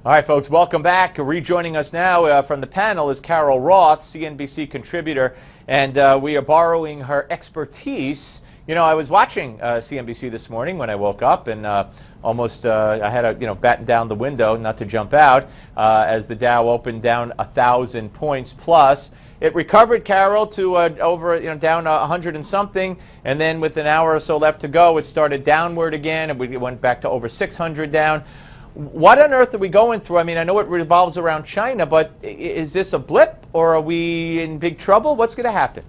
All right, folks, welcome back. Rejoining us now from the panel is Carol Roth, CNBC contributor, and we are borrowing her expertise. You know, I was watching CNBC this morning when I woke up, and almost I had to, batten down the window not to jump out as the Dow opened down 1,000 points plus. It recovered, Carol, to down 100 and something, and then with an hour or so left to go, it started downward again, and we went back to over 600 down. What on earth are we going through? I mean, I know it revolves around China, but is this a blip, or are we in big trouble? What's going to happen?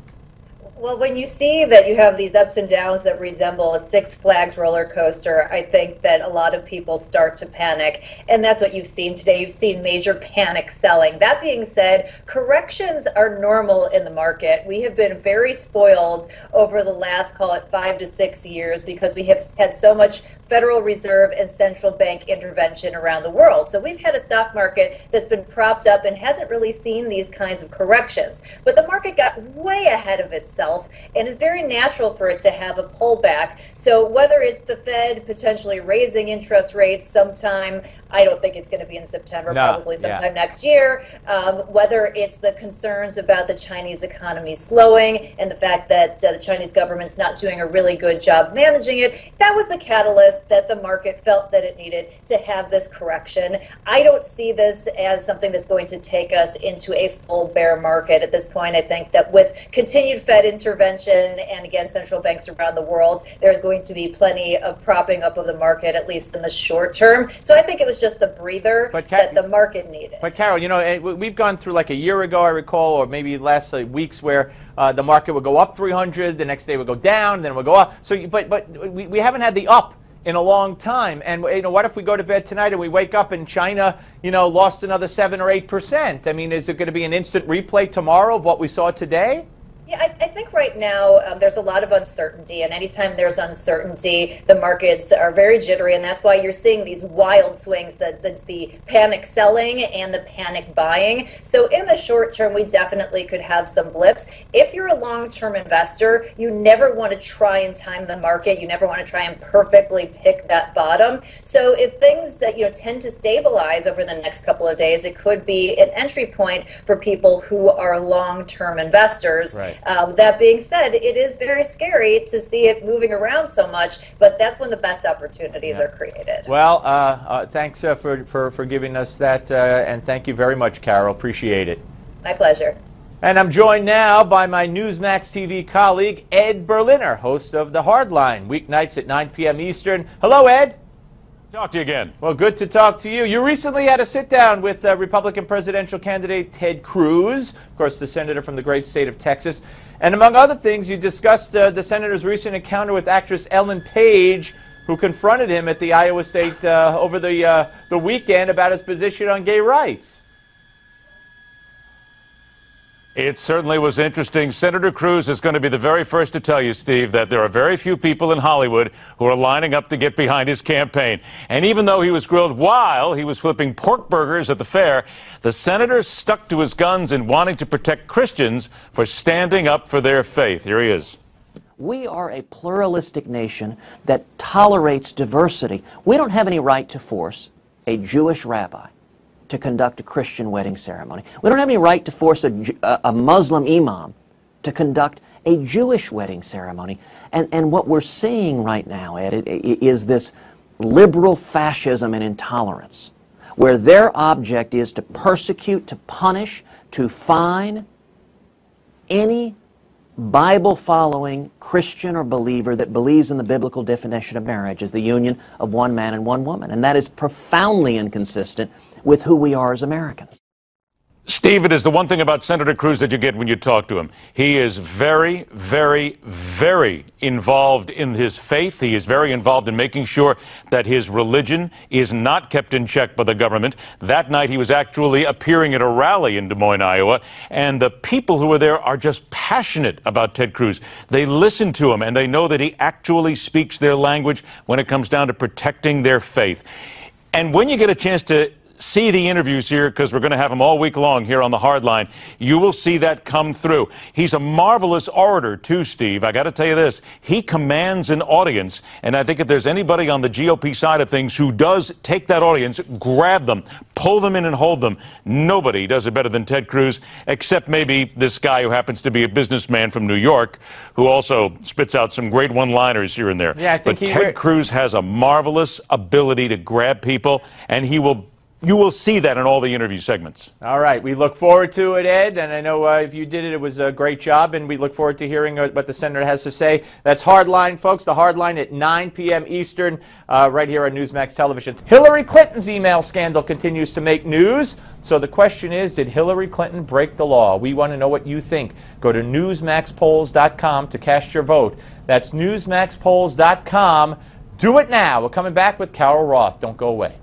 Well, when you see that you have these ups and downs that resemble a Six Flags roller coaster, I think that a lot of people start to panic, and that's what you've seen today. You've seen major panic selling. That being said, corrections are normal in the market. We have been very spoiled over the last, call it 5 to 6 years, because we have had so much Federal Reserve and central bank intervention around the world. So we've had a stock market that's been propped up and hasn't really seen these kinds of corrections. But the market got way ahead of itself, and it's very natural for it to have a pullback. So whether it's the Fed potentially raising interest rates sometime, I don't think it's going to be in September, probably sometime next year, whether it's the concerns about the Chinese economy slowing and the fact that the Chinese government's not doing a really good job managing it, that was the catalyst that the market felt that it needed to have this correction. I don't see this as something that's going to take us into a full bear market at this point. I think that with continued Fed intervention and, again, central banks around the world, there's going to be plenty of propping up of the market, at least in the short term. So I think it was just the breather that the market needed. But Carol, we've gone through like a year ago, I recall, or maybe last weeks, where the market would go up 300, the next day would go down, then it would go up. So, but we haven't had the up in a long time. And what if we go to bed tonight and we wake up and China, lost another 7 or 8%? I mean, is it going to be an instant replay tomorrow of what we saw today? Yeah, I think right now there's a lot of uncertainty, and anytime there's uncertainty, the markets are very jittery, and that's why you're seeing these wild swings, the panic selling and the panic buying. So in the short term, we definitely could have some blips. If you're a long-term investor, you never want to try and time the market. You never want to try and perfectly pick that bottom. So if things tend to stabilize over the next couple of days, it could be an entry point for people who are long-term investors. Right. That being said, it is very scary to see it moving around so much, but that's when the best opportunities are created. Well, thanks for giving us that, and thank you very much, Carol. Appreciate it. My pleasure. And I'm joined now by my Newsmax TV colleague, Ed Berliner, host of The Hardline, weeknights at 9 p.m. Eastern. Hello, Ed. Talk to you again. Well, good to talk to you. You recently had a sit-down with Republican presidential candidate Ted Cruz, of course, the senator from the great state of Texas. And among other things, you discussed the senator's recent encounter with actress Ellen Page, who confronted him at the Iowa State over the weekend about his position on gay rights. It certainly was interesting. Senator Cruz is going to be the very first to tell you, Steve, that there are very few people in Hollywood who are lining up to get behind his campaign. And even though he was grilled while he was flipping pork burgers at the fair, the senator stuck to his guns in wanting to protect Christians for standing up for their faith. Here he is. We are a pluralistic nation that tolerates diversity. We don't have any right to force a Jewish rabbi to conduct a Christian wedding ceremony. We don't have any right to force a Muslim imam to conduct a Jewish wedding ceremony. And what we're seeing right now, Ed, is this liberal fascism and intolerance, where their object is to persecute, to punish, to fine any Bible-following Christian or believer that believes in the biblical definition of marriage as the union of one man and one woman. And that is profoundly inconsistent with who we are as Americans. Steve, it is the one thing about Senator Cruz that you get when you talk to him. He is very, very, very involved in his faith. He is very involved in making sure that his religion is not kept in check by the government. That night he was actually appearing at a rally in Des Moines, Iowa, and the people who were there are just passionate about Ted Cruz. They listen to him, and they know that he actually speaks their language when it comes down to protecting their faith. And when you get a chance to see the interviews here, because we're going to have them all week long here on the Hardline, you will see that come through. He's a marvelous orator, too, Steve. I got to tell you this. He commands an audience, and I think if there's anybody on the GOP side of things who does take that audience, grab them, pull them in and hold them, nobody does it better than Ted Cruz, except maybe this guy who happens to be a businessman from New York, who also spits out some great one-liners here and there. Yeah, I think but Ted Cruz has a marvelous ability to grab people, and you will see that in all the interview segments. All right. We look forward to it, Ed. And I know if you did it, it was a great job. And we look forward to hearing what the senator has to say. That's Hardline, folks. The Hardline at 9 p.m. Eastern, right here on Newsmax Television. Hillary Clinton's email scandal continues to make news. So the question is, did Hillary Clinton break the law? We want to know what you think. Go to newsmaxpolls.com to cast your vote. That's newsmaxpolls.com. Do it now. We're coming back with Carol Roth. Don't go away.